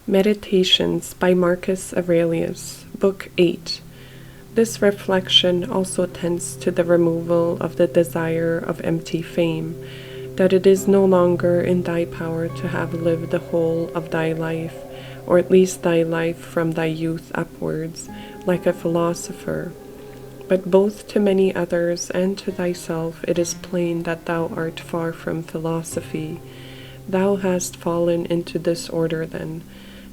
Meditations by Marcus Aurelius, Book 8. This reflection also tends to the removal of the desire of empty fame, that it is no longer in thy power to have lived the whole of thy life, or at least thy life from thy youth upwards, like a philosopher. But both to many others and to thyself it is plain that thou art far from philosophy. Thou hast fallen into disorder then,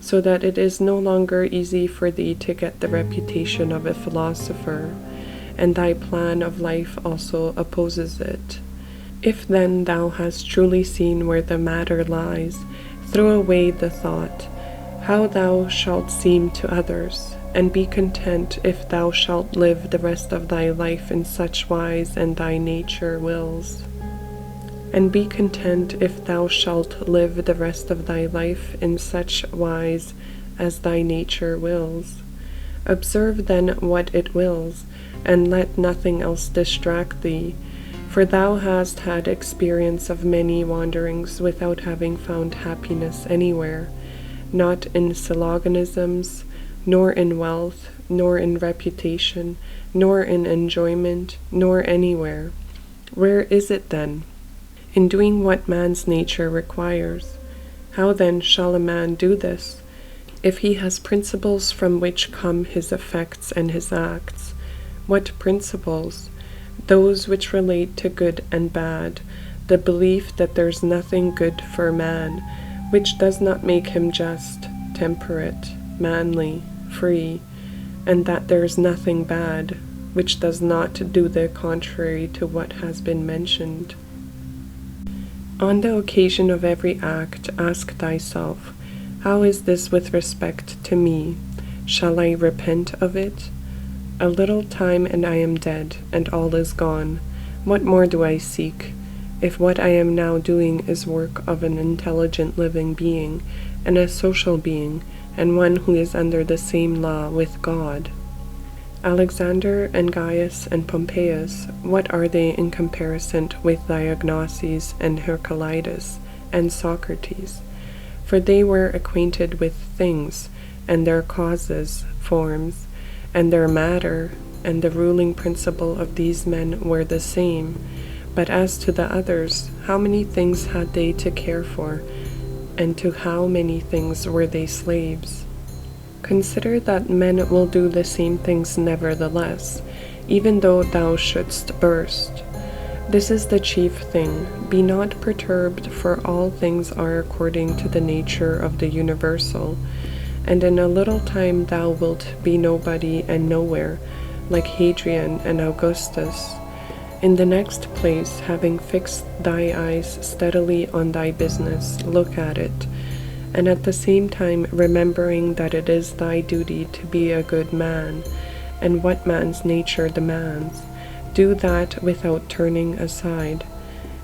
so that it is no longer easy for thee to get the reputation of a philosopher, and thy plan of life also opposes it. If then thou hast truly seen where the matter lies, throw away the thought, how thou shalt seem to others, and be content if thou shalt live the rest of thy life in such wise and thy nature wills. And be content if thou shalt live the rest of thy life in such wise as thy nature wills. Observe then what it wills, and let nothing else distract thee, for thou hast had experience of many wanderings without having found happiness anywhere, not in syllogisms, nor in wealth, nor in reputation, nor in enjoyment, nor anywhere. Where is it then? In doing what man's nature requires. How then shall a man do this, if he has principles from which come his effects and his acts? What principles? Those which relate to good and bad, the belief that there's nothing good for man, which does not make him just, temperate, manly, free, and that there's nothing bad, which does not do the contrary to what has been mentioned. On the occasion of every act, ask thyself, how is this with respect to me? Shall I repent of it? A little time and I am dead, and all is gone. What more do I seek, if what I am now doing is work of an intelligent living being, and a social being, and one who is under the same law with God? Alexander and Gaius and Pompeius, what are they in comparison with Diognesis and Heraclitus and Socrates? For they were acquainted with things, and their causes, forms, and their matter, and the ruling principle of these men were the same. But as to the others, how many things had they to care for, and to how many things were they slaves? Consider that men will do the same things nevertheless, even though thou shouldst burst. This is the chief thing. Be not perturbed, for all things are according to the nature of the universal, and in a little time thou wilt be nobody and nowhere, like Hadrian and Augustus. In the next place, having fixed thy eyes steadily on thy business, look at it, and at the same time remembering that it is thy duty to be a good man, and what man's nature demands, do that without turning aside,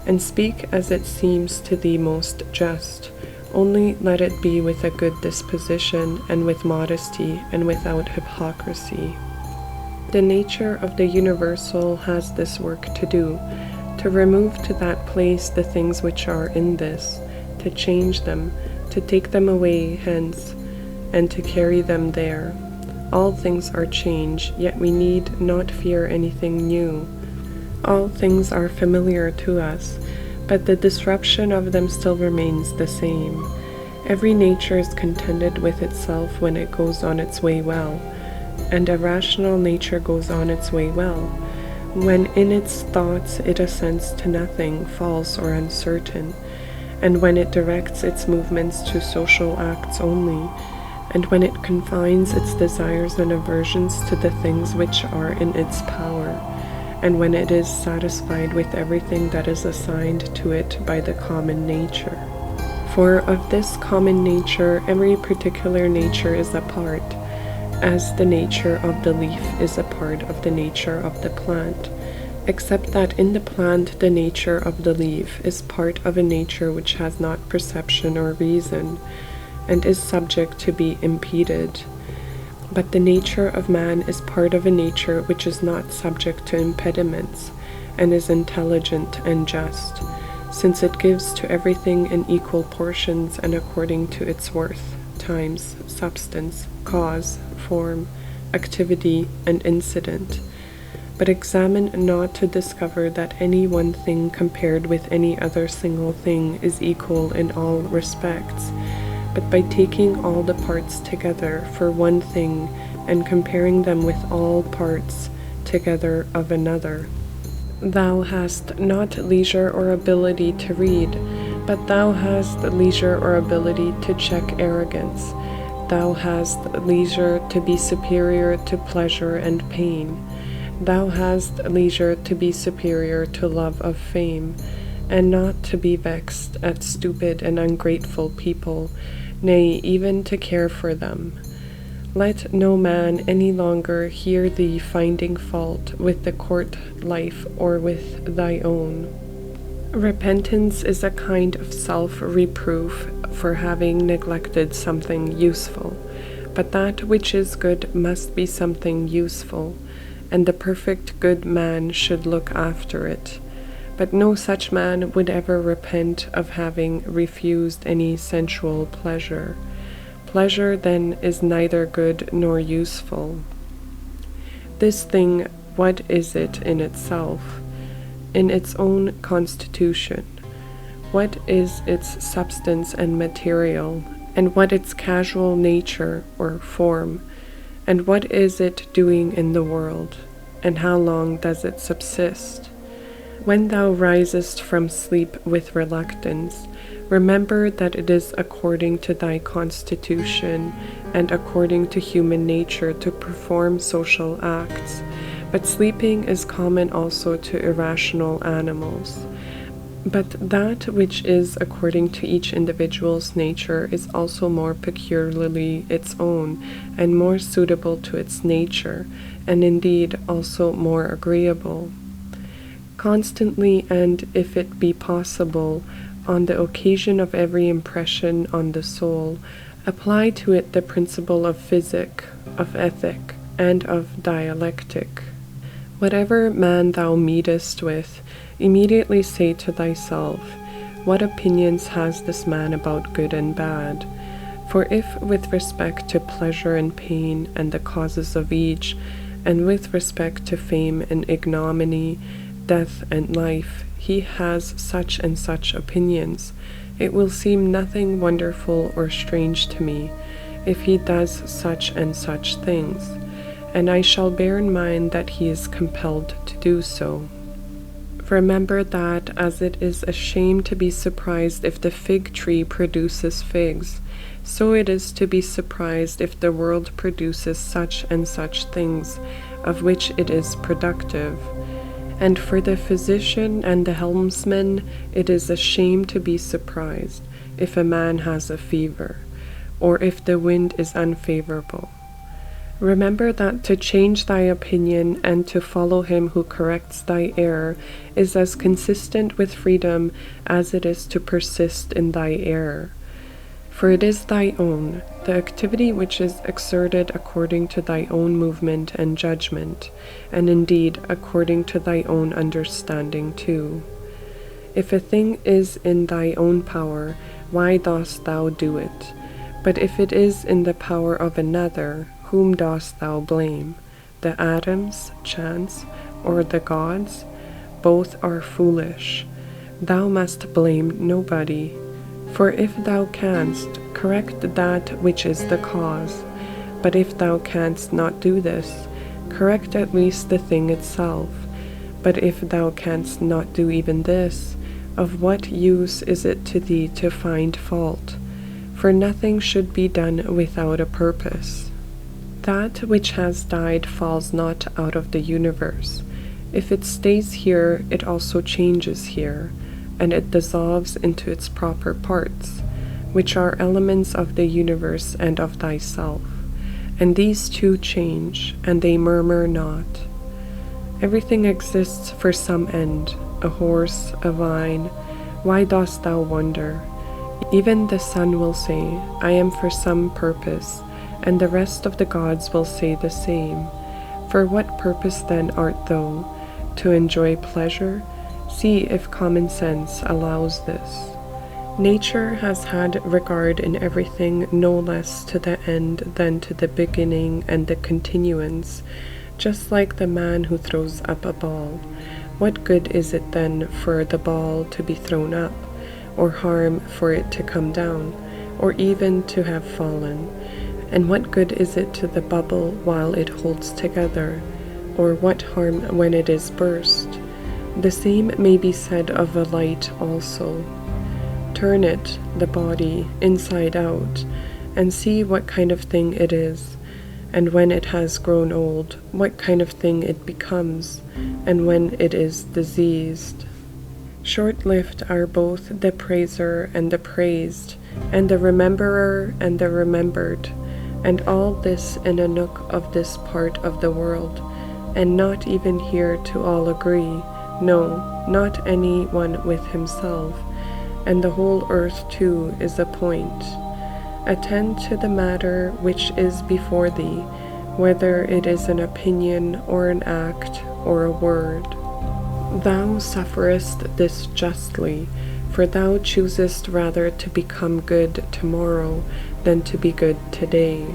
and speak as it seems to thee most just, only let it be with a good disposition, and with modesty, and without hypocrisy. The nature of the universal has this work to do, to remove to that place the things which are in this, to change them, to take them away hence, and to carry them there. All things are change, yet we need not fear anything new. All things are familiar to us, but the disruption of them still remains the same. Every nature is contented with itself when it goes on its way well, and a rational nature goes on its way well, when in its thoughts it assents to nothing false or uncertain, and when it directs its movements to social acts only, and when it confines its desires and aversions to the things which are in its power, and when it is satisfied with everything that is assigned to it by the common nature. For of this common nature every particular nature is a part, as the nature of the leaf is a part of the nature of the plant, except that in the plant the nature of the leaf is part of a nature which has not perception or reason, and is subject to be impeded. But the nature of man is part of a nature which is not subject to impediments, and is intelligent and just, since it gives to everything in equal portions and according to its worth, times substance, cause, form, activity, and incident. But examine not to discover that any one thing compared with any other single thing is equal in all respects, but by taking all the parts together for one thing and comparing them with all parts together of another. Thou hast not leisure or ability to read, but thou hast leisure or ability to check arrogance. Thou hast leisure to be superior to pleasure and pain. Thou hast leisure to be superior to love of fame, and not to be vexed at stupid and ungrateful people, nay, even to care for them. Let no man any longer hear thee finding fault with the court life or with thy own. Repentance is a kind of self-reproof for having neglected something useful, but that which is good must be something useful, and the perfect good man should look after it. But no such man would ever repent of having refused any sensual pleasure. Pleasure, then, is neither good nor useful. This thing, what is it in itself? In its own constitution? What is its substance and material, and what its casual nature or form? And what is it doing in the world, and how long does it subsist? When thou risest from sleep with reluctance, remember that it is according to thy constitution and according to human nature to perform social acts, but sleeping is common also to irrational animals. But that which is according to each individual's nature is also more peculiarly its own, and more suitable to its nature, and indeed also more agreeable. Constantly, and if it be possible, on the occasion of every impression on the soul, apply to it the principle of physic, of ethic, and of dialectic. Whatever man thou meetest with, immediately say to thyself, what opinions has this man about good and bad? For if with respect to pleasure and pain and the causes of each, and with respect to fame and ignominy, death and life, he has such and such opinions, it will seem nothing wonderful or strange to me if he does such and such things, and I shall bear in mind that he is compelled to do so. Remember that as it is a shame to be surprised if the fig tree produces figs, so it is to be surprised if the world produces such and such things of which it is productive. And for the physician and the helmsman, it is a shame to be surprised if a man has a fever, or if the wind is unfavorable. Remember that to change thy opinion and to follow him who corrects thy error is as consistent with freedom as it is to persist in thy error. For it is thy own, the activity which is exerted according to thy own movement and judgment, and indeed according to thy own understanding too. If a thing is in thy own power, why dost thou do it? But if it is in the power of another, whom dost thou blame? The atoms, chance, or the gods? Both are foolish. Thou must blame nobody. For if thou canst, correct that which is the cause. But if thou canst not do this, correct at least the thing itself. But if thou canst not do even this, of what use is it to thee to find fault? For nothing should be done without a purpose. That which has died falls not out of the universe. If it stays here, it also changes here, and it dissolves into its proper parts, which are elements of the universe and of thyself. And these too change, and they murmur not. Everything exists for some end, a horse, a vine. Why dost thou wonder? Even the sun will say, I am for some purpose, and the rest of the gods will say the same. For what purpose then art thou? To enjoy pleasure? See if common sense allows this. Nature has had regard in everything no less to the end than to the beginning and the continuance, just like the man who throws up a ball. What good is it then for the ball to be thrown up, or harm for it to come down, or even to have fallen? And what good is it to the bubble while it holds together, or what harm when it is burst? The same may be said of a light also. Turn it, the body, inside out, and see what kind of thing it is, and when it has grown old, what kind of thing it becomes, and when it is diseased. Short-lived are both the praiser and the praised, and the rememberer and the remembered, and all this in a nook of this part of the world, and not even here to all agree, no, not any one with himself, and the whole earth too is a point. Attend to the matter which is before thee, whether it is an opinion or an act or a word. Thou sufferest this justly, for thou choosest rather to become good tomorrow than to be good today.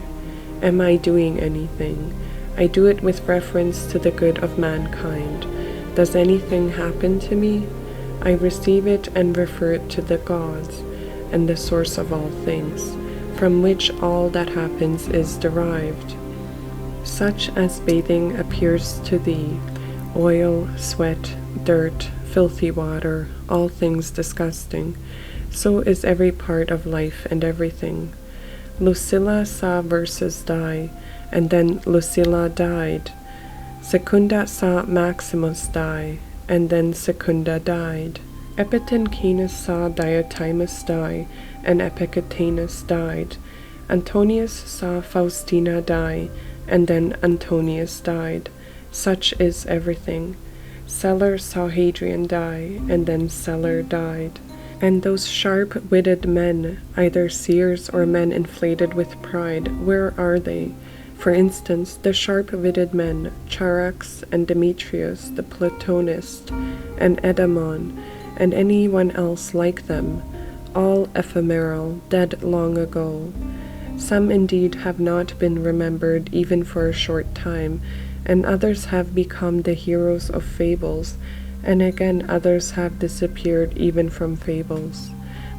Am I doing anything? I do it with reference to the good of mankind. Does anything happen to me? I receive it and refer it to the gods, and the source of all things, from which all that happens is derived. Such as bathing appears to thee, oil, sweat, dirt, filthy water, all things disgusting, so is every part of life and everything. Lucilla saw Versus die, and then Lucilla died. Secunda saw Maximus die, and then Secunda died. Epitancanus saw Diotimus die, and Epicanus died. Antonius saw Faustina die, and then Antonius died. Such is everything. Celer saw Hadrian die, and then Celer died. And those sharp-witted men, either seers or men inflated with pride, where are they? For instance, the sharp-witted men, Charax and Demetrius the Platonist, and Edamon, and any one else like them, all ephemeral, dead long ago. Some indeed have not been remembered even for a short time, and others have become the heroes of fables, and again others have disappeared even from fables.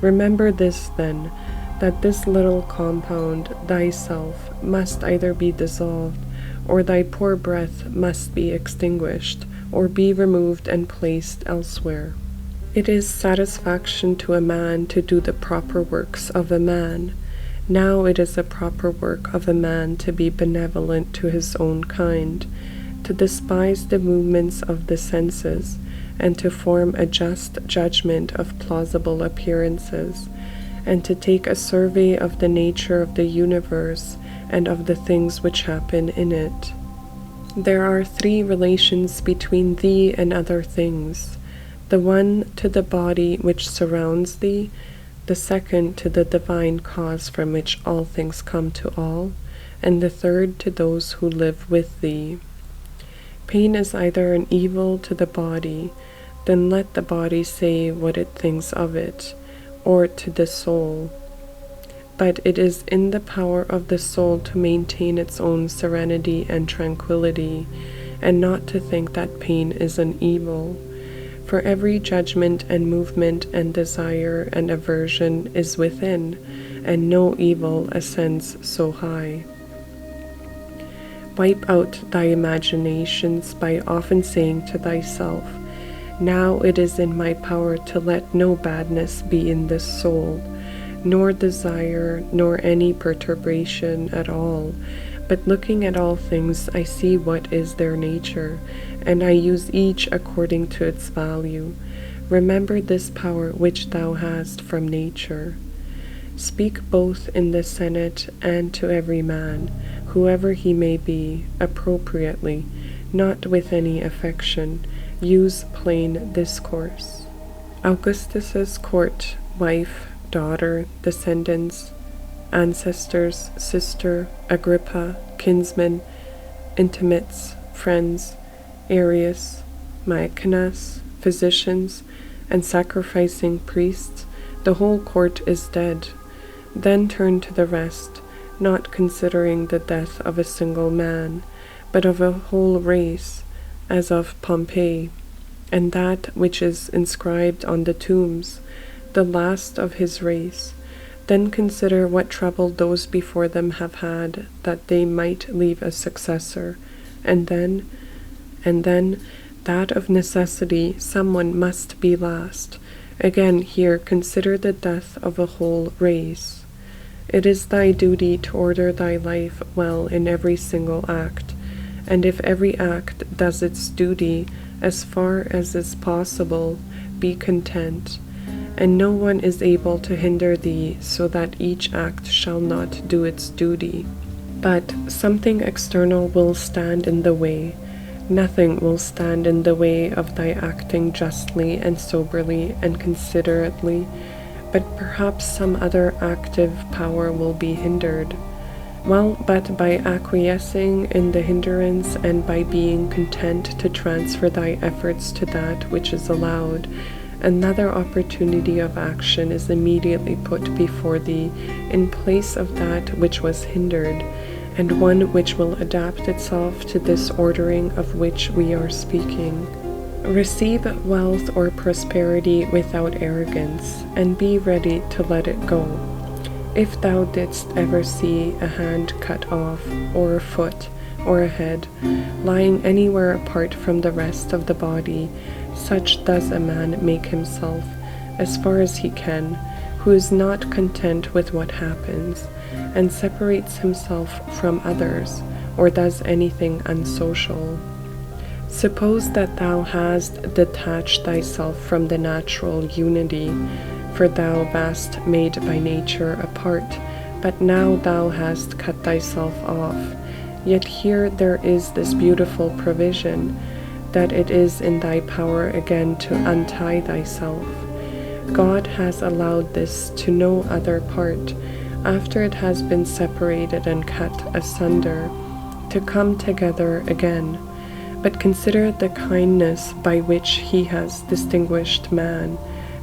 Remember this, then, that this little compound, thyself, must either be dissolved, or thy poor breath must be extinguished, or be removed and placed elsewhere. It is satisfaction to a man to do the proper works of a man. Now it is a proper work of a man to be benevolent to his own kind, to despise the movements of the senses, and to form a just judgment of plausible appearances, and to take a survey of the nature of the universe and of the things which happen in it. There are three relations between thee and other things: the one to the body which surrounds thee, the second to the divine cause from which all things come to all, and the third to those who live with thee. Pain is either an evil to the body, then let the body say what it thinks of it, or to the soul. But it is in the power of the soul to maintain its own serenity and tranquility, and not to think that pain is an evil. For every judgment and movement and desire and aversion is within, and no evil ascends so high. Wipe out thy imaginations by often saying to thyself, now it is in my power to let no badness be in this soul, nor desire, nor any perturbation at all, but looking at all things I see what is their nature, and I use each according to its value. Remember this power which thou hast from nature. Speak both in the Senate and to every man, whoever he may be, appropriately, not with any affection. Use plain discourse. Augustus's court, wife, daughter, descendants, ancestors, sister, Agrippa, kinsmen, intimates, friends, Arius, Maecenas, physicians, and sacrificing priests, The whole court is dead. Then turn to the rest, not considering the death of a single man, but of a whole race, as of Pompey, and that which is inscribed on the tombs, the last of his race. Then consider what trouble those before them have had, that they might leave a successor, and then, that of necessity someone must be last. Again here consider the death of a whole race. It is thy duty to order thy life well in every single act, and if every act does its duty as far as is possible, be content, and no one is able to hinder thee, so that each act shall not do its duty. But something external will stand in the way. Nothing will stand in the way of thy acting justly and soberly and considerately, but perhaps some other active power will be hindered. Well, but by acquiescing in the hindrance and by being content to transfer thy efforts to that which is allowed, another opportunity of action is immediately put before thee in place of that which was hindered, and one which will adapt itself to this ordering of which we are speaking. Receive wealth or prosperity without arrogance, and be ready to let it go. If thou didst ever see a hand cut off, or a foot, or a head, lying anywhere apart from the rest of the body, such does a man make himself, as far as he can, who is not content with what happens, and separates himself from others, or does anything unsocial. Suppose that thou hast detached thyself from the natural unity, for thou wast made by nature apart, but now thou hast cut thyself off. Yet here there is this beautiful provision, that it is in thy power again to untie thyself. God has allowed this to no other part, after it has been separated and cut asunder, to come together again. But consider the kindness by which he has distinguished man,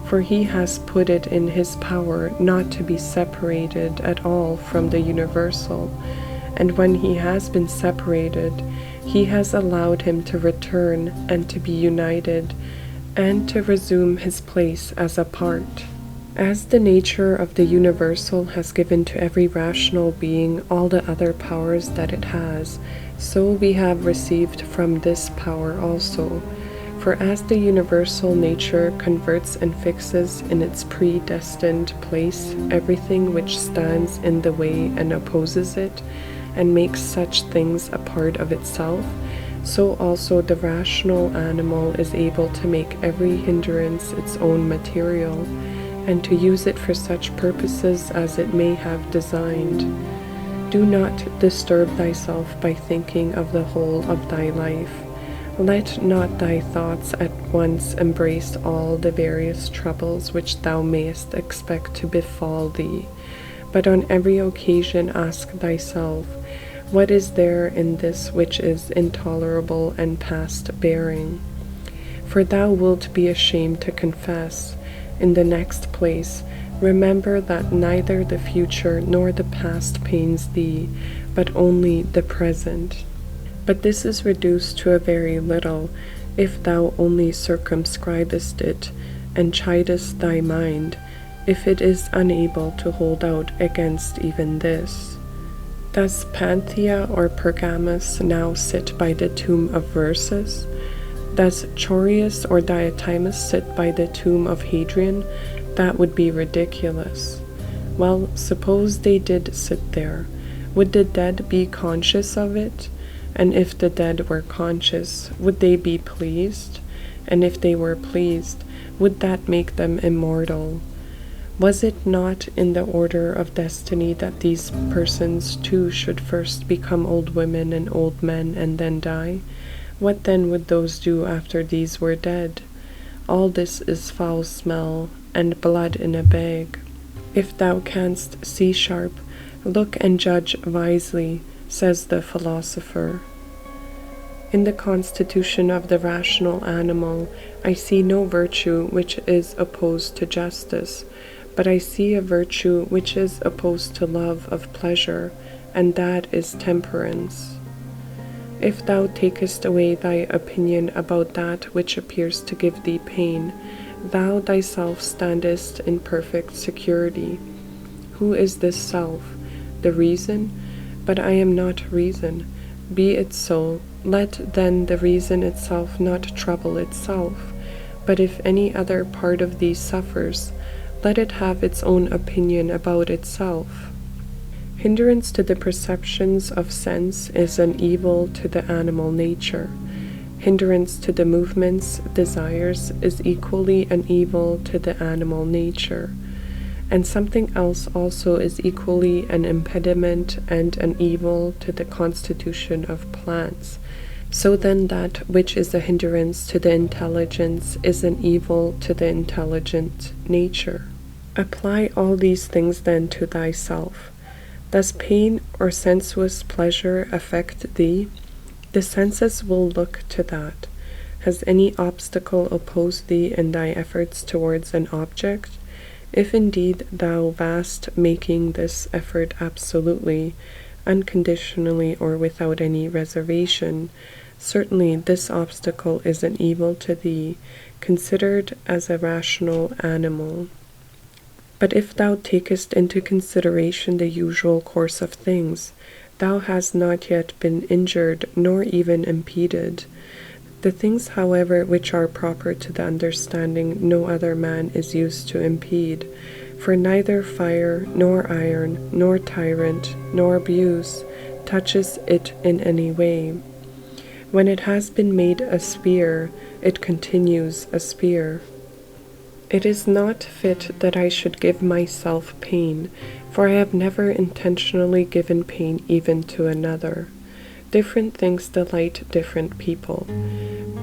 for he has put it in his power not to be separated at all from the universal, and when he has been separated, he has allowed him to return and to be united, and to resume his place as a part. As the nature of the universal has given to every rational being all the other powers that it has, so we have received from this power also. For as the universal nature converts and fixes in its predestined place everything which stands in the way and opposes it, and makes such things a part of itself, so also the rational animal is able to make every hindrance its own material, and to use it for such purposes as it may have designed. Do not disturb thyself by thinking of the whole of thy life. Let not thy thoughts at once embrace all the various troubles which thou mayest expect to befall thee, but on every occasion ask thyself, what is there in this which is intolerable and past bearing? For thou wilt be ashamed to confess. In the next place, remember that neither the future nor the past pains thee, but only the present. But this is reduced to a very little, if thou only circumscribest it, and chidest thy mind, if it is unable to hold out against even this. Does Panthea or Pergamus now sit by the tomb of Versus? Does Chorius or Diotimus sit by the tomb of Hadrian? That would be ridiculous. Well, suppose they did sit there. Would the dead be conscious of it? And if the dead were conscious, would they be pleased? And if they were pleased, would that make them immortal? Was it not in the order of destiny that these persons too should first become old women and old men and then die? What then would those do after these were dead? All this is foul smell, and blood in a bag. If thou canst see sharp, look and judge wisely, says the philosopher. In the constitution of the rational animal, I see no virtue which is opposed to justice, But I see a virtue which is opposed to love of pleasure, and that is temperance. If thou takest away thy opinion about that which appears to give thee pain, thou thyself standest in perfect security. Who is this self? The reason? But I am not reason. Be it so. Let then the reason itself not trouble itself. But if any other part of thee suffers, let it have its own opinion about itself. Hindrance to the perceptions of sense is an evil to the animal nature. Hindrance to the movements, desires, is equally an evil to the animal nature. And something else also is equally an impediment and an evil to the constitution of plants. So then that which is a hindrance to the intelligence is an evil to the intelligent nature. Apply all these things then to thyself. Does pain or sensuous pleasure affect thee? The senses will look to that. Has any obstacle opposed thee in thy efforts towards an object? If indeed thou vast making this effort absolutely, unconditionally or without any reservation, certainly this obstacle is an evil to thee, considered as a rational animal. But if thou takest into consideration the usual course of things, thou hast not yet been injured nor even impeded. The things, however, which are proper to the understanding no other man is used to impede, for neither fire, nor iron, nor tyrant, nor abuse touches it in any way. When it has been made a spear, it continues a spear. It is not fit that I should give myself pain, for I have never intentionally given pain even to another. Different things delight different people,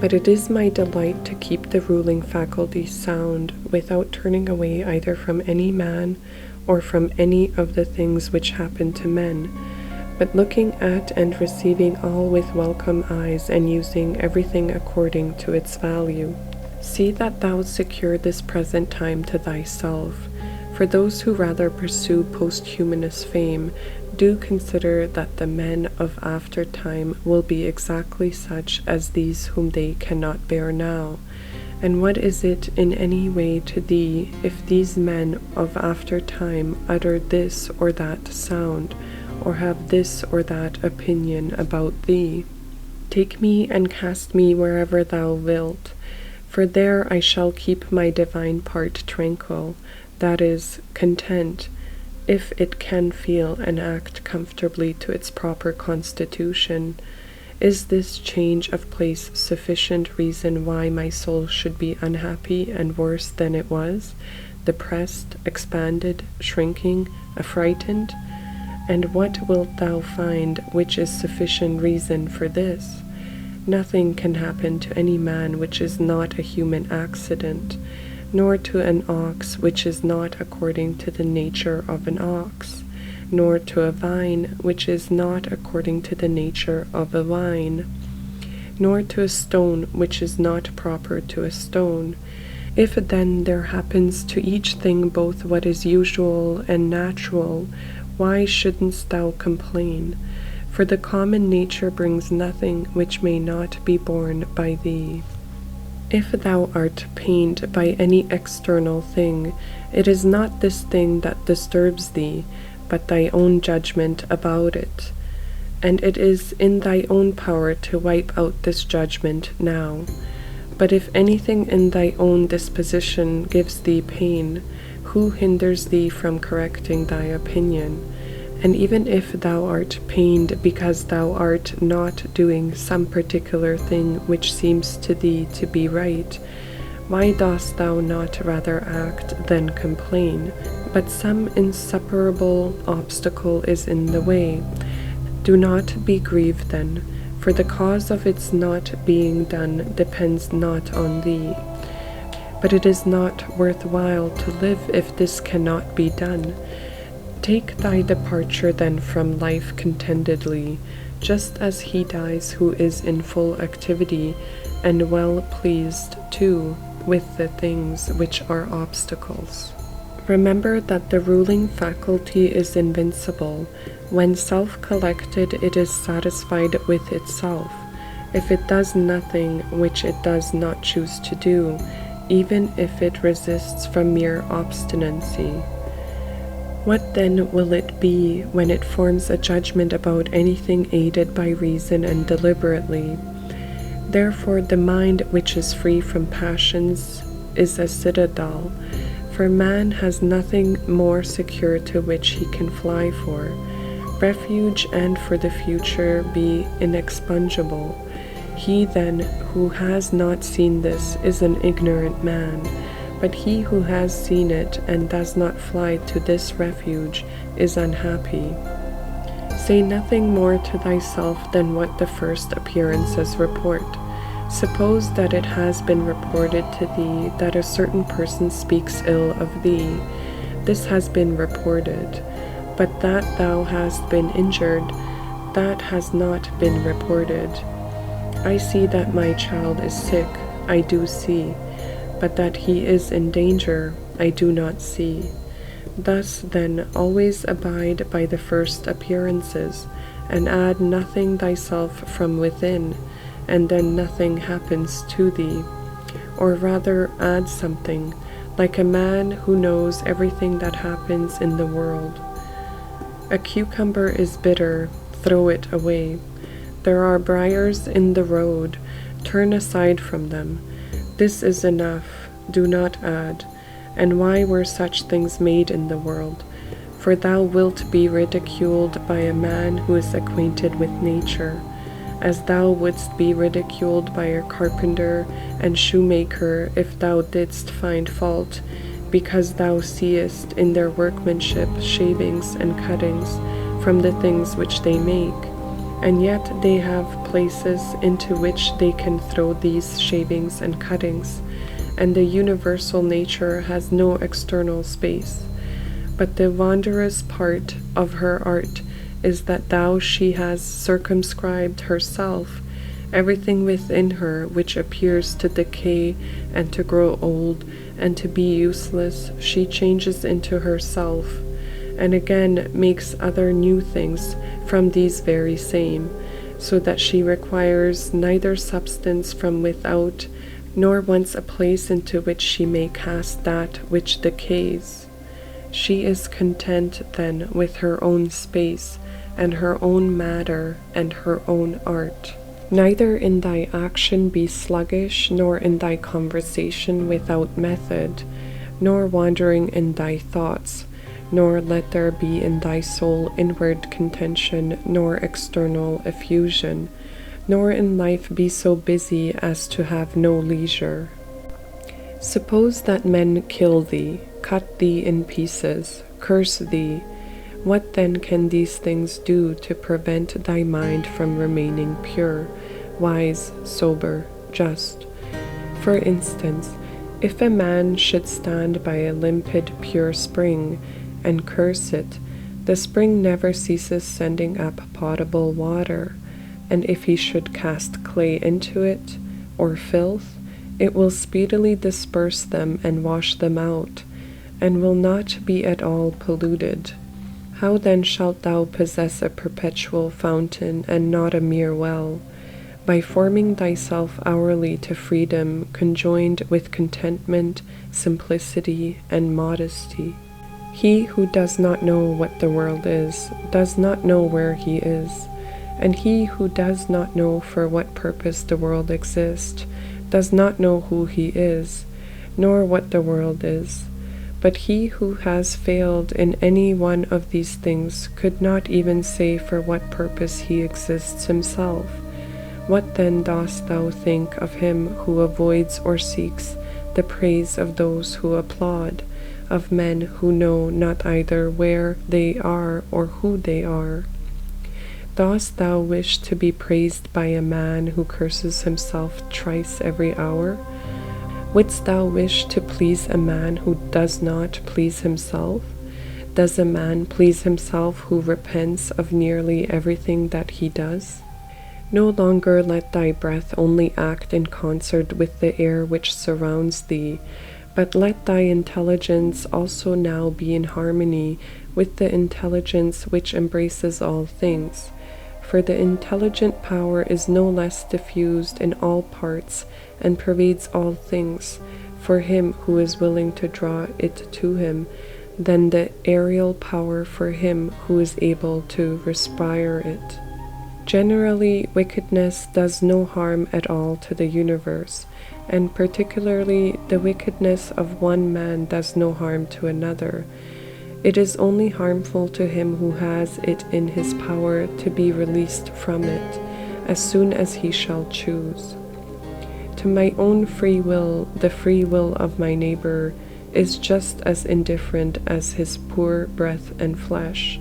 but it is my delight to keep the ruling faculty sound without turning away either from any man or from any of the things which happen to men, but looking at and receiving all with welcome eyes and using everything according to its value. See that thou secure this present time to thyself. For those who rather pursue posthumanous fame, do consider that the men of after time will be exactly such as these whom they cannot bear now. And what is it in any way to thee if these men of after time utter this or that sound, or have this or that opinion about thee? Take me and cast me wherever thou wilt, for there I shall keep my divine part tranquil, that is, content, if it can feel and act comfortably to its proper constitution. Is this change of place sufficient reason why my soul should be unhappy and worse than it was, depressed, expanded, shrinking, affrighted? And what wilt thou find which is sufficient reason for this? Nothing can happen to any man which is not a human accident, nor to an ox which is not according to the nature of an ox, nor to a vine which is not according to the nature of a vine, nor to a stone which is not proper to a stone. If then there happens to each thing both what is usual and natural, why shouldst thou complain? For the common nature brings nothing which may not be borne by thee. If thou art pained by any external thing, it is not this thing that disturbs thee, but thy own judgment about it. And it is in thy own power to wipe out this judgment now. But if anything in thy own disposition gives thee pain, who hinders thee from correcting thy opinion? And even if thou art pained because thou art not doing some particular thing which seems to thee to be right, why dost thou not rather act than complain? But some insuperable obstacle is in the way. Do not be grieved then, for the cause of its not being done depends not on thee. But it is not worth while to live if this cannot be done. Take thy departure then from life contentedly, just as he dies who is in full activity, and well pleased too with the things which are obstacles. Remember that the ruling faculty is invincible. When self-collected, it is satisfied with itself. If it does nothing which it does not choose to do, even if it resists from mere obstinacy. What then will it be when it forms a judgment about anything aided by reason and deliberately? Therefore the mind which is free from passions is a citadel, for man has nothing more secure to which he can fly for. Refuge and for the future be inexpugnable. He then who has not seen this is an ignorant man, but he who has seen it and does not fly to this refuge is unhappy. Say nothing more to thyself than what the first appearances report. Suppose that it has been reported to thee that a certain person speaks ill of thee. This has been reported, but that thou hast been injured, that has not been reported. I see that my child is sick, I do see, but that he is in danger, I do not see. Thus then always abide by the first appearances, and add nothing thyself from within, and then nothing happens to thee. Or rather add something, like a man who knows everything that happens in the world. A cucumber is bitter, throw it away. There are briars in the road, turn aside from them. This is enough, do not add. And why were such things made in the world? For thou wilt be ridiculed by a man who is acquainted with nature, as thou wouldst be ridiculed by a carpenter and shoemaker if thou didst find fault, because thou seest in their workmanship shavings and cuttings from the things which they make, and yet they have places into which they can throw these shavings and cuttings, and the universal nature has no external space. But the wondrous part of her art is that thou she has circumscribed herself, everything within her which appears to decay and to grow old and to be useless, she changes into herself, and again makes other new things from these very same, so that she requires neither substance from without, nor wants a place into which she may cast that which decays. She is content then with her own space, and her own matter, and her own art. Neither in thy action be sluggish, nor in thy conversation without method, nor wandering in thy thoughts, nor let there be in thy soul inward contention, nor external effusion, nor in life be so busy as to have no leisure. Suppose that men kill thee, cut thee in pieces, curse thee. What then can these things do to prevent thy mind from remaining pure, wise, sober, just? For instance, if a man should stand by a limpid, pure spring and curse it, the spring never ceases sending up potable water, and if he should cast clay into it, or filth, it will speedily disperse them and wash them out, and will not be at all polluted. How then shalt thou possess a perpetual fountain and not a mere well? By forming thyself hourly to freedom conjoined with contentment, simplicity, and modesty. He who does not know what the world is, does not know where he is, and he who does not know for what purpose the world exists, does not know who he is, nor what the world is. But he who has failed in any one of these things could not even say for what purpose he exists himself. What then dost thou think of him who avoids or seeks the praise of those who applaud, of men who know not either where they are or who they are? Dost thou wish to be praised by a man who curses himself thrice every hour? Wouldst thou wish to please a man who does not please himself? Does a man please himself who repents of nearly everything that he does? No longer let thy breath only act in concert with the air which surrounds thee, But let thy intelligence also now be in harmony with the intelligence which embraces all things. For the intelligent power is no less diffused in all parts and pervades all things, for him who is willing to draw it to him, than the aerial power for him who is able to respire it. Generally, wickedness does no harm at all to the universe, and particularly the wickedness of one man does no harm to another. It is only harmful to him who has it in his power to be released from it, as soon as he shall choose. To my own free will, the free will of my neighbor is just as indifferent as his poor breath and flesh.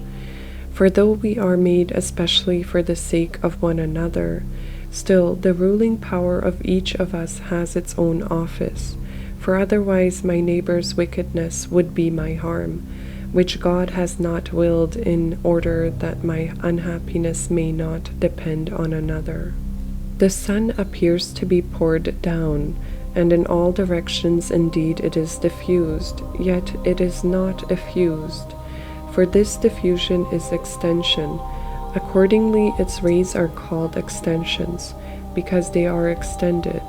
For though we are made especially for the sake of one another, still the ruling power of each of us has its own office, for otherwise my neighbor's wickedness would be my harm, which God has not willed, in order that my unhappiness may not depend on another. The sun appears to be poured down, and in all directions indeed it is diffused, yet it is not effused. For this diffusion is extension. Accordingly, its rays are called extensions, because they are extended.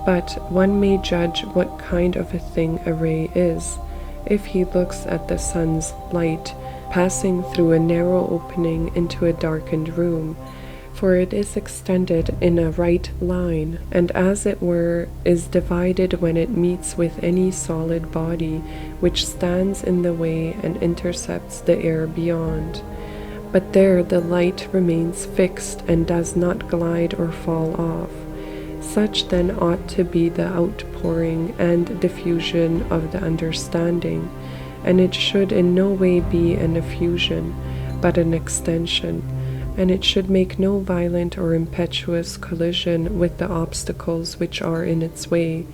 But one may judge what kind of a thing a ray is, if he looks at the sun's light passing through a narrow opening into a darkened room, for it is extended in a right line, and as it were is divided when it meets with any solid body which stands in the way and intercepts the air beyond. But there the light remains fixed and does not glide or fall off. Such then ought to be the outpouring and diffusion of the understanding, and it should in no way be an effusion, but an extension, and it should make no violent or impetuous collision with the obstacles which are in its way,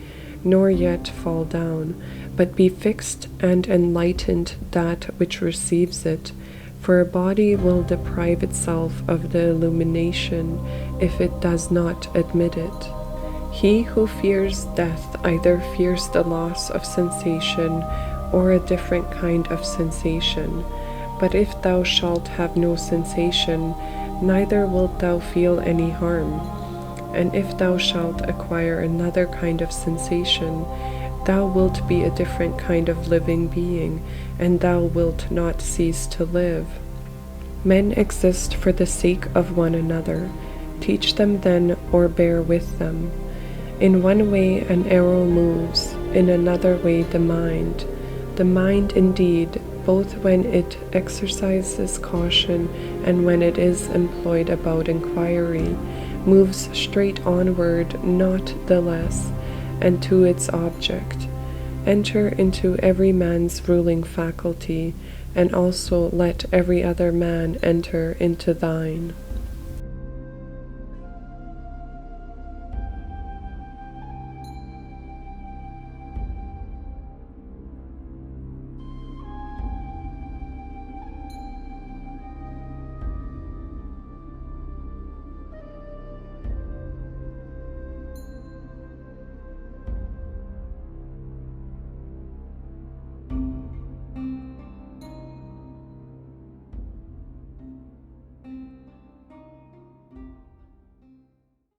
nor yet fall down, but be fixed and enlightened that which receives it, for a body will deprive itself of the illumination if it does not admit it. He who fears death either fears the loss of sensation or a different kind of sensation. But if thou shalt have no sensation, neither wilt thou feel any harm. And if thou shalt acquire another kind of sensation, thou wilt be a different kind of living being, and thou wilt not cease to live. Men exist for the sake of one another. Teach them then, or bear with them. In one way an arrow moves, in another way the mind. The mind indeed, both when it exercises caution and when it is employed about inquiry, moves straight onward, not the less, and to its object. Enter into every man's ruling faculty, and also let every other man enter into thine.